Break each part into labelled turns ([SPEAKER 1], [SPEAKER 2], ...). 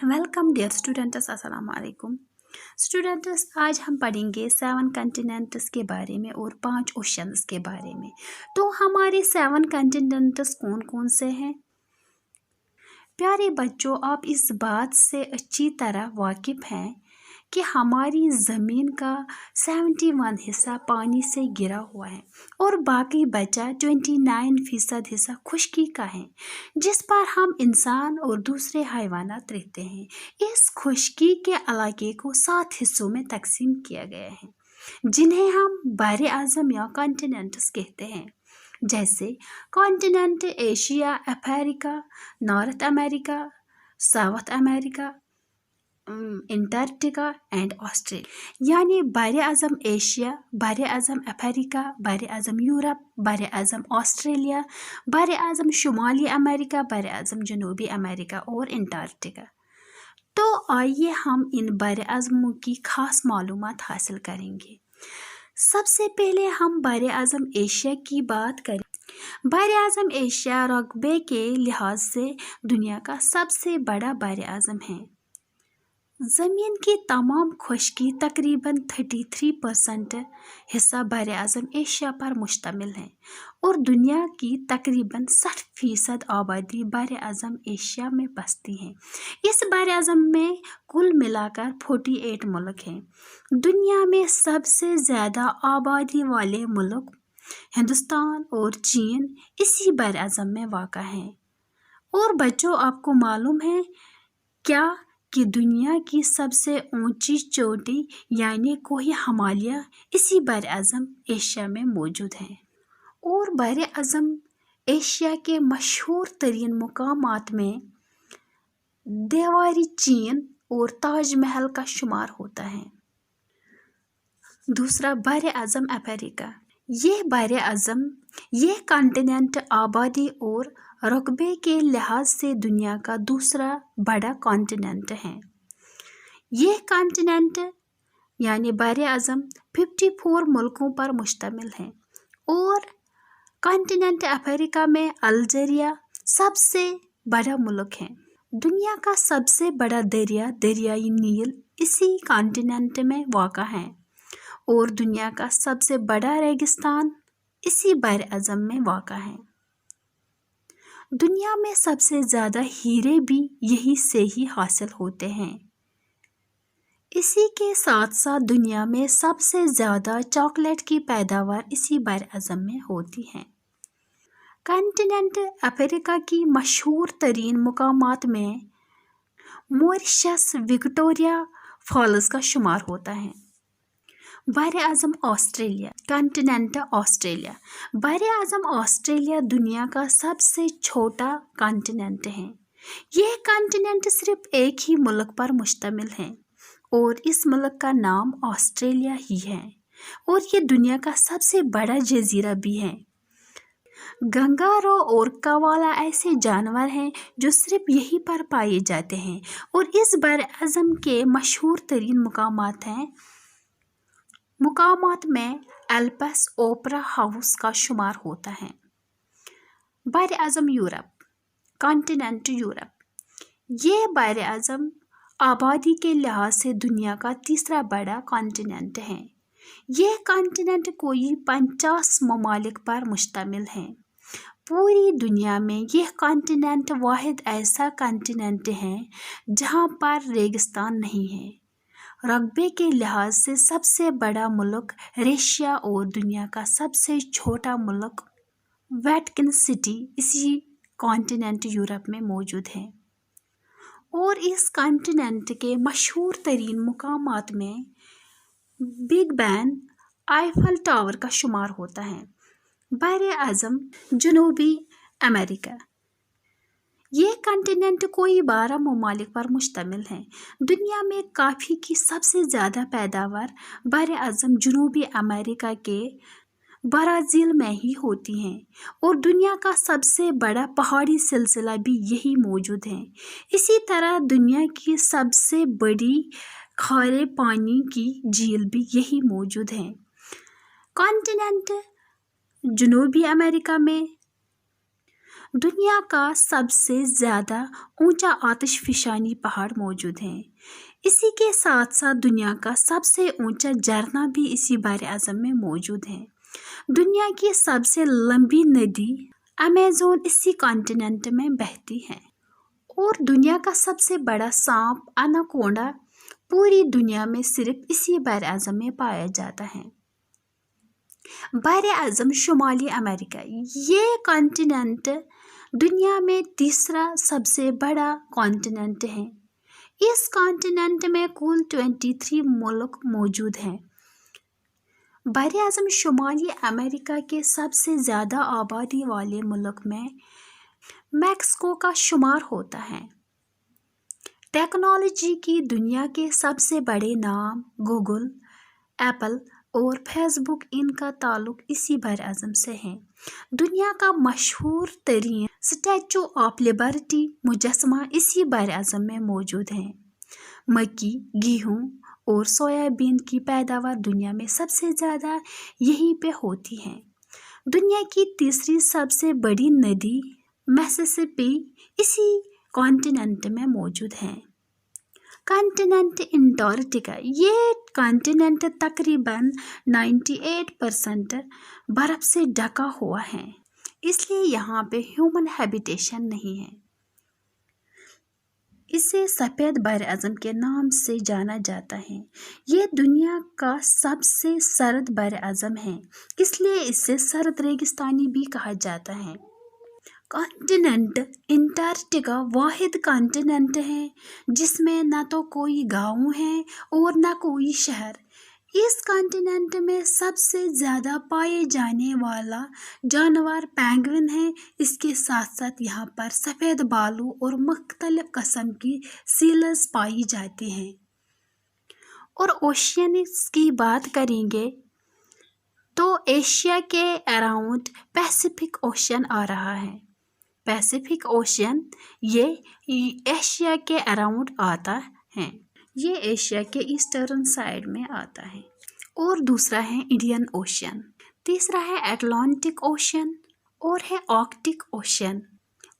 [SPEAKER 1] Welcome dear students, अस्सलाम वालेकुम। Students, आज हम पढ़ेंगे 7 कंटिनेंट्स के बारे में और 5 ओशंस के बारे में। तो हमारे 7 कंटिनेंट्स कौन कौन से हैं? प्यारे बच्चों, आप इस बात से अच्छी तरह वाकिफ़ हैं कि हमारी ज़मीन का 71 हिस्सा पानी से घिरा हुआ है और बाकी बचा 29% हिस्सा खुश्की का है, जिस पर हम इंसान और दूसरे हैवानात रहते हैं। इस खुश्की के इलाके को 7 हिस्सों में तकसीम किया गया है, जिन्हें हम बरे आज़म या कॉन्टिनेंट्स कहते हैं, जैसे continent Asia, Africa, north America, south America, Antarctica and Australia. यानी बर आज़म एशिया, बर आज़म अफ्रीका, बर आज़म यूरोप, बर आज़म ऑस्ट्रेलिया, बर आज़म शुमाली अमेरिका, बर आज़म जनूबी अमेरिका और अंटार्कटिका। तो आइए हम इन बर आज़मों की खास मालूमात हासिल करेंगे। सबसे पहले हम बर आज़म एशिया की बात करें। बर आज़म एशिया रकबे के लिहाज से दुनिया का सबसे बड़ा बर आज़म है। ज़मीन की तमाम खुश्की तकरीबन 33% हिस्सा बर आज़म एशिया पर मुश्तमिल है और दुनिया की तकरीबन 60% आबादी बर आज़म एशिया में बसती है। इस बर आज़म में कुल मिलाकर 48 मुल्क हैं। दुनिया में सबसे ज़्यादा आबादी वाले मुल्क हिंदुस्तान और चीन इसी बर आज़म में वाक़ा हैं। और बच्चों, आपको मालूम है क्या कि दुनिया की सबसे ऊंची चोटी यानी कोही हिमालय इसी बर आज़म एशिया में मौजूद है। और बर आज़म एशिया के मशहूर तरीन मुकामात में देवारी चीन और ताजमहल का शुमार होता है। दूसरा, बर आज़म अफ्रीका। यह कॉन्टिनेंट आबादी और रकबे के लिहाज से दुनिया का दूसरा बड़ा कॉन्टिनेंट है। यह कॉन्टिनेंट यानी बर आज़म 54 मुल्कों पर मुश्तमिल है और कॉन्टिनेंट अफ्रीका में अल्जीरिया सबसे बड़ा मुल्क है। दुनिया का सबसे बड़ा दरियाई नील इसी कॉन्टिनेंट में वाक़ा है और दुनिया का सबसे बड़ा रेगिस्तान इसी बर आज़म में वाक़ा है। दुनिया में सबसे ज़्यादा हीरे भी यहीं से ही हासिल होते हैं। इसी के साथ साथ दुनिया में सबसे ज़्यादा चॉकलेट की पैदावार इसी बर आज़म में होती है। कॉन्टिनेंट अफ्रीका की मशहूर तरीन मुकामात में मॉरिशस, विक्टोरिया फॉल्स का शुमार होता है। बर आज़म ऑस्ट्रेलिया। Continent Australia. बर आज़म ऑस्ट्रेलिया दुनिया का सबसे छोटा कॉन्टिनेंट है। यह कॉन्टिनेंट सिर्फ एक ही मुल्क पर मुश्तमिल है और इस मुल्क का नाम ऑस्ट्रेलिया ही है और ये दुनिया का सबसे बड़ा जजीरा भी है। कंगारू और कवाला ऐसे जानवर हैं जो सिर्फ यहीं पर पाए जाते हैं और इस बर आज़म के मशहूर तरीन मुकामात में एल्पस ओपेरा हाउस का शुमार होता है। बर आज़म यूरोप। Continent Europe. ये बर आज़म आबादी के लिहाज से दुनिया का तीसरा बड़ा कॉन्टिनेंट है। यह कॉन्टिनेंट कोई 50 ममालिक पर मुश्तमिल है। पूरी दुनिया में यह कॉन्टिनेंट वाहिद ऐसा कॉन्टिनेंट है जहाँ पर रेगिस्तान नहीं है। रकबे के लिहाज से सबसे बड़ा मुल्क रशिया और दुनिया का सबसे छोटा मुल्क वेटिकन सिटी इसी कॉन्टिनेंट यूरोप में मौजूद है। और इस कॉन्टिनेंट के मशहूर तरीन मुकामात में बिग बैन, आईफल टावर का शुमार होता है। बर आज़म जनूबी अमेरिका। यह कॉन्टिनेंट कोई 12 ममालिक पर मुश्तमिल है। दुनिया में कॉफ़ी की सबसे ज़्यादा पैदावार बर आज़म जनूबी अमेरिका के ब्राज़ील में ही होती है और दुनिया का सबसे बड़ा पहाड़ी सिलसिला भी यही मौजूद है। इसी तरह दुनिया की सबसे बड़ी खारे पानी की झील भी यही मौजूद है। कॉन्टिनेंट जनूबी अमेरिका में دنیا کا سب سے زیادہ اونچا آتش فشانی پہاڑ موجود ہے۔ اسی کے ساتھ ساتھ دنیا کا سب سے اونچا جھرنا بھی اسی بر اعظم میں موجود ہے۔ دنیا کی سب سے لمبی ندی امیزون اسی کانٹیننٹ میں بہتی ہے، اور دنیا کا سب سے بڑا سانپ اناکونڈا پوری دنیا میں صرف اسی بر اعظم میں پایا جاتا ہے۔ بر اعظم شمالی امریکہ، یہ کانٹیننٹ دنیا میں تیسرا سب سے بڑا کانٹیننٹ ہے۔ اس کانٹیننٹ میں کل 23 ملک موجود ہیں۔ بر اعظم شمالی امریکہ کے سب سے زیادہ آبادی والے ملک میں میکسیکو کا شمار ہوتا ہے۔ ٹیکنالوجی کی دنیا کے سب سے بڑے نام گوگل، ایپل اور فیس بک، ان کا تعلق اسی بر اعظم سے ہے۔ دنیا کا مشہور ترین اسٹیچو آف لبرٹی مجسمہ اسی بر اعظم میں موجود ہے۔ مکئی، گیہوں اور سویا بین کی پیداوار دنیا میں سب سے زیادہ یہیں پہ ہوتی ہے۔ دنیا کی تیسری سب سے بڑی ندی مسیسپی اسی کانٹیننٹ میں موجود ہے۔ کانٹیننٹ انٹارکٹیکا، یہ کانٹیننٹ تقریباً 98% برف سے ڈھکا ہوا ہے، اس لیے یہاں پہ ہیومن ہیبیٹیشن نہیں ہے۔ اسے سفید بر اعظم کے نام سے جانا جاتا ہے۔ یہ دنیا کا سب سے سرد بر اعظم ہے، اس لیے اسے سرد ریگستانی بھی کہا جاتا ہے۔ کانٹیننٹ انٹارکٹیکا واحد کانٹیننٹ ہے جس میں نہ تو کوئی گاؤں ہے اور نہ کوئی شہر۔ اس کانٹیننٹ میں سب سے زیادہ پائے جانے والا جانور پینگوئن ہے۔ اس کے ساتھ ساتھ یہاں پر سفید بالوں اور مختلف قسم کی سیلز پائی جاتی ہیں۔ اور اوشینز کی بات کریں گے تو ایشیا کے اراؤنڈ پیسیفک اوشین آ رہا ہے۔ پیسیفک اوشین یہ ایشیا کے اراؤنڈ آتا ہے، یہ ایشیا کے ایسٹرن سائڈ میں آتا ہے۔ اور دوسرا ہے انڈین اوشین، تیسرا ہے اٹلانٹک اوشین اور ہے آرکٹک اوشین۔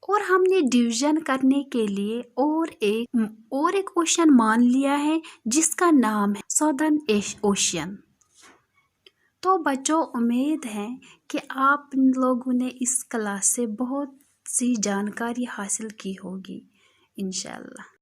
[SPEAKER 1] اور ہم نے ڈویژن کرنے کے لیے اور ایک اوشین مان لیا ہے جس کا نام ہے سادرن اوشین۔ تو بچوں، امید ہے کہ آپ لوگوں نے اس کلاس سے بہت سی جانکاری حاصل کی ہوگی انشاءاللہ۔